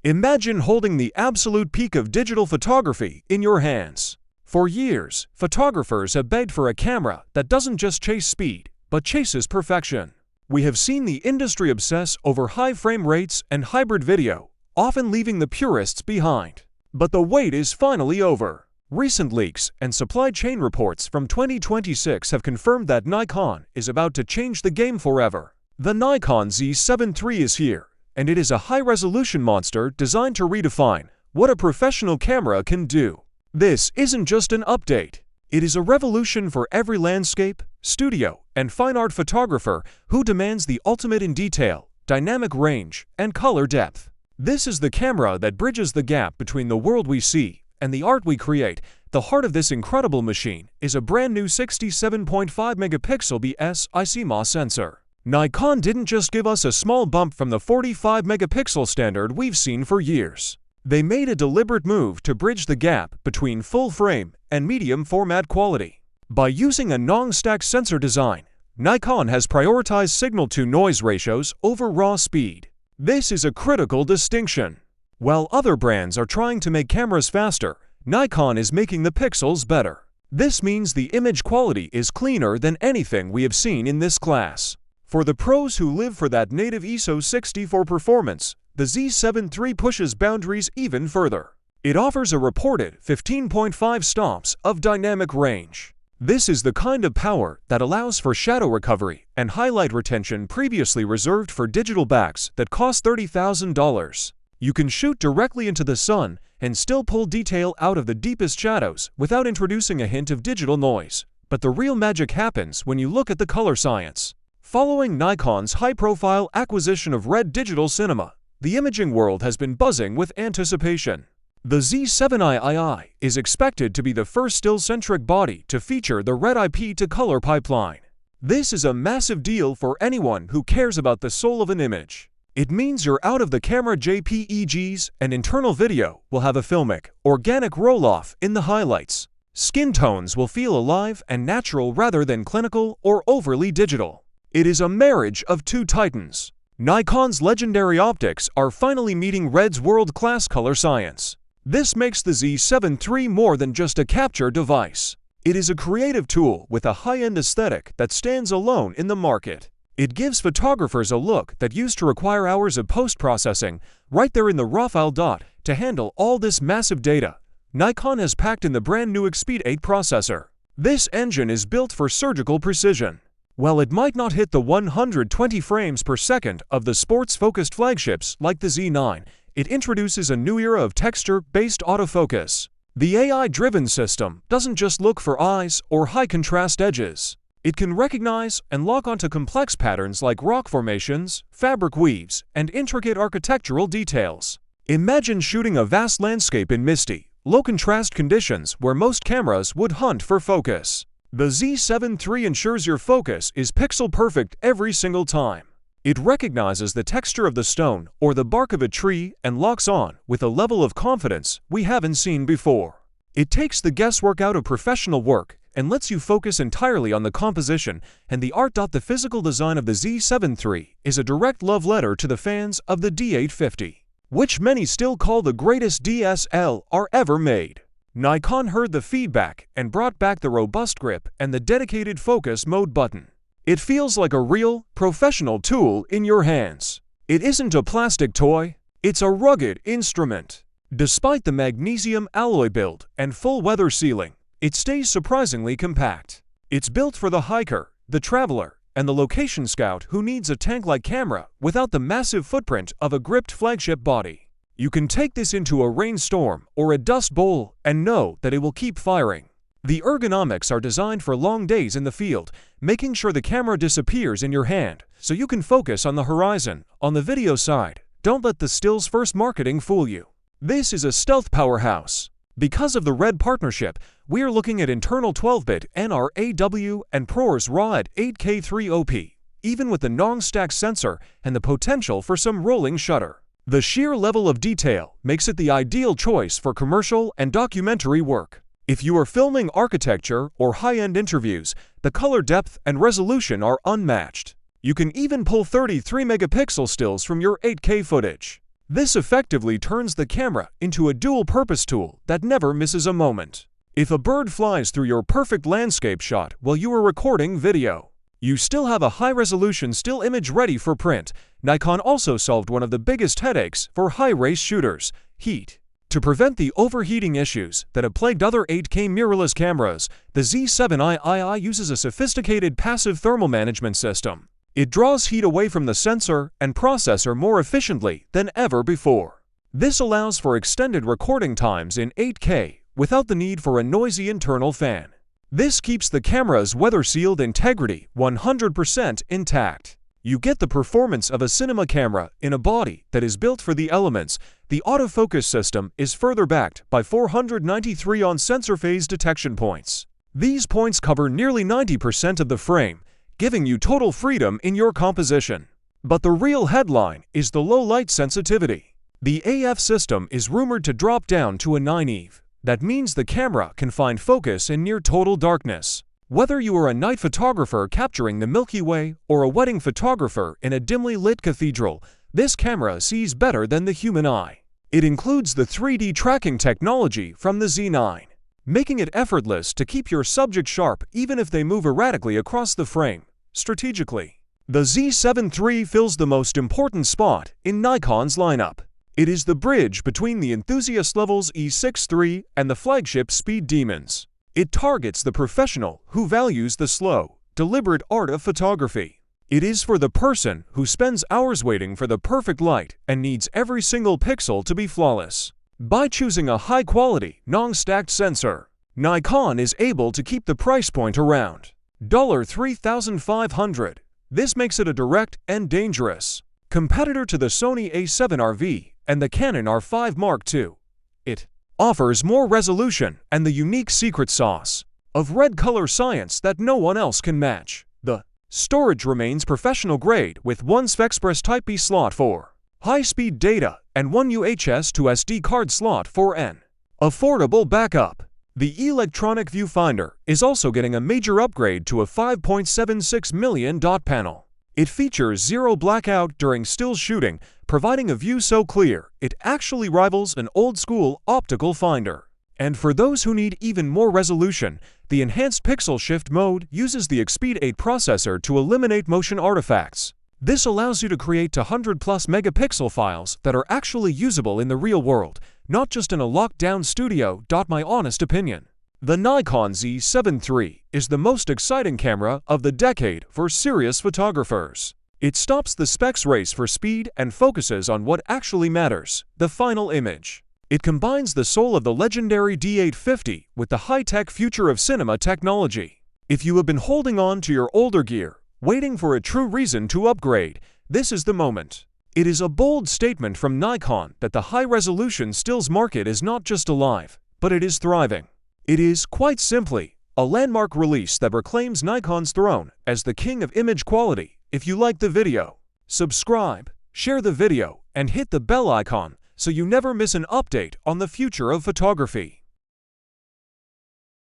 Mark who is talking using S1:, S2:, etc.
S1: Imagine holding the absolute peak of digital photography in your hands. For years, photographers have begged for a camera that doesn't just chase speed, but chases perfection. We have seen the industry obsess over high frame rates and hybrid video, often leaving the purists behind. But the wait is finally over. Recent leaks and supply chain reports from 2026 have confirmed that Nikon is about to change the game forever. The Nikon Z7 III is here, and it is a high-resolution monster designed to redefine what a professional camera can do. This isn't just an update. It is a revolution for every landscape, studio, and fine art photographer who demands the ultimate in detail, dynamic range, and color depth. This is the camera that bridges the gap between the world we see and the art we create. The heart of this incredible machine is a brand new 67.5 megapixel BS-ICMOS sensor. Nikon didn't just give us a small bump from the 45 megapixel standard we've seen for years. They made a deliberate move to bridge the gap between full frame and medium format quality. By using a non-stack sensor design, Nikon has prioritized signal-to-noise ratios over raw speed. This is a critical distinction. While other brands are trying to make cameras faster, Nikon is making the pixels better. This means the image quality is cleaner than anything we have seen in this class. For the pros who live for that native ISO 64 performance, the Z7 III pushes boundaries even further. It offers a reported 15.5 stops of dynamic range. This is the kind of power that allows for shadow recovery and highlight retention previously reserved for digital backs that cost $30,000. You can shoot directly into the sun and still pull detail out of the deepest shadows without introducing a hint of digital noise. But the real magic happens when you look at the color science. Following Nikon's high-profile acquisition of RED Digital Cinema, the imaging world has been buzzing with anticipation. The Z7 III is expected to be the first still-centric body to feature the RED IP2 Color pipeline. This is a massive deal for anyone who cares about the soul of an image. It means you're out of the camera JPEGs, and internal video will have a filmic, organic roll-off in the highlights. Skin tones will feel alive and natural rather than clinical or overly digital. It is a marriage of two titans. Nikon's legendary optics are finally meeting RED's world-class color science. This makes the Z7 III more than just a capture device. It is a creative tool with a high-end aesthetic that stands alone in the market. It gives photographers a look that used to require hours of post-processing right there in the raw file. To handle all this massive data, Nikon has packed in the brand new EXPEED 8 processor. This engine is built for surgical precision. While it might not hit the 120 frames per second of the sports-focused flagships like the Z9, it introduces a new era of texture-based autofocus. The AI-driven system doesn't just look for eyes or high-contrast edges. It can recognize and lock onto complex patterns like rock formations, fabric weaves, and intricate architectural details. Imagine shooting a vast landscape in misty, low-contrast conditions where most cameras would hunt for focus. The Z7 III ensures your focus is pixel-perfect every single time. It recognizes the texture of the stone or the bark of a tree and locks on with a level of confidence we haven't seen before. It takes the guesswork out of professional work and lets you focus entirely on the composition and the art. The physical design of the Z7 III is a direct love letter to the fans of the D850, which many still call the greatest DSLR ever made. Nikon heard the feedback and brought back the robust grip and the dedicated focus mode button. It feels like a real, professional tool in your hands. It isn't a plastic toy, it's a rugged instrument. Despite the magnesium alloy build and full weather sealing, it stays surprisingly compact. It's built for the hiker, the traveler, and the location scout who needs a tank-like camera without the massive footprint of a gripped flagship body. You can take this into a rainstorm or a dust bowl and know that it will keep firing. The ergonomics are designed for long days in the field, making sure the camera disappears in your hand so you can focus on the horizon. On the video side, don't let the stills first marketing fool you. This is a stealth powerhouse. Because of the RED partnership, we are looking at internal 12-bit NRAW and ProRes RAW at 8K 3OP, even with the non-stack sensor and the potential for some rolling shutter. The sheer level of detail makes it the ideal choice for commercial and documentary work. If you are filming architecture or high-end interviews, the color depth and resolution are unmatched. You can even pull 33 megapixel stills from your 8K footage. This effectively turns the camera into a dual-purpose tool that never misses a moment. If a bird flies through your perfect landscape shot while you are recording video, you still have a high-resolution still image ready for print. Nikon also solved one of the biggest headaches for high-res shooters: heat. To prevent the overheating issues that have plagued other 8K mirrorless cameras, the Z7 III uses a sophisticated passive thermal management system. It draws heat away from the sensor and processor more efficiently than ever before. This allows for extended recording times in 8K without the need for a noisy internal fan. This keeps the camera's weather-sealed integrity 100% intact. You get the performance of a cinema camera in a body that is built for the elements. The autofocus system is further backed by 493 on-sensor phase detection points. These points cover nearly 90% of the frame, giving you total freedom in your composition. But the real headline is the low light sensitivity. The AF system is rumored to drop down to a 9 EV. That means the camera can find focus in near total darkness. Whether you are a night photographer capturing the Milky Way or a wedding photographer in a dimly lit cathedral, this camera sees better than the human eye. It includes the 3D tracking technology from the Z9, making it effortless to keep your subject sharp even if they move erratically across the frame. Strategically, the Z7 III fills the most important spot in Nikon's lineup. It is the bridge between the enthusiast levels E6 III and the flagship speed demons. It targets the professional who values the slow, deliberate art of photography. It is for the person who spends hours waiting for the perfect light and needs every single pixel to be flawless. By choosing a high-quality, non-stacked sensor, Nikon is able to keep the price point around $3,500. This makes it a direct and dangerous competitor to the Sony A7 RV and the Canon R5 Mark II. It offers more resolution and the unique secret sauce of RED Color Science that no one else can match. The storage remains professional grade with one Express Type-B slot for high-speed data and one UHS to SD card slot for an affordable backup. The electronic viewfinder is also getting a major upgrade to a 5.76 million dot panel. It features zero blackout during still shooting, providing a view so clear it actually rivals an old-school optical finder. And for those who need even more resolution, the enhanced pixel shift mode uses the EXPEED 8 processor to eliminate motion artifacts. This allows you to create 100+ megapixel files that are actually usable in the real world, not just in a locked-down studio. My honest opinion. The Nikon Z7 III is the most exciting camera of the decade for serious photographers. It stops the specs race for speed and focuses on what actually matters: the final image. It combines the soul of the legendary D850 with the high-tech future of cinema technology. If you have been holding on to your older gear, waiting for a true reason to upgrade, this is the moment. It is a bold statement from Nikon that the high-resolution stills market is not just alive, but it is thriving. It is, quite simply, a landmark release that reclaims Nikon's throne as the king of image quality. If you like the video, subscribe, share the video, and hit the bell icon so you never miss an update on the future of photography.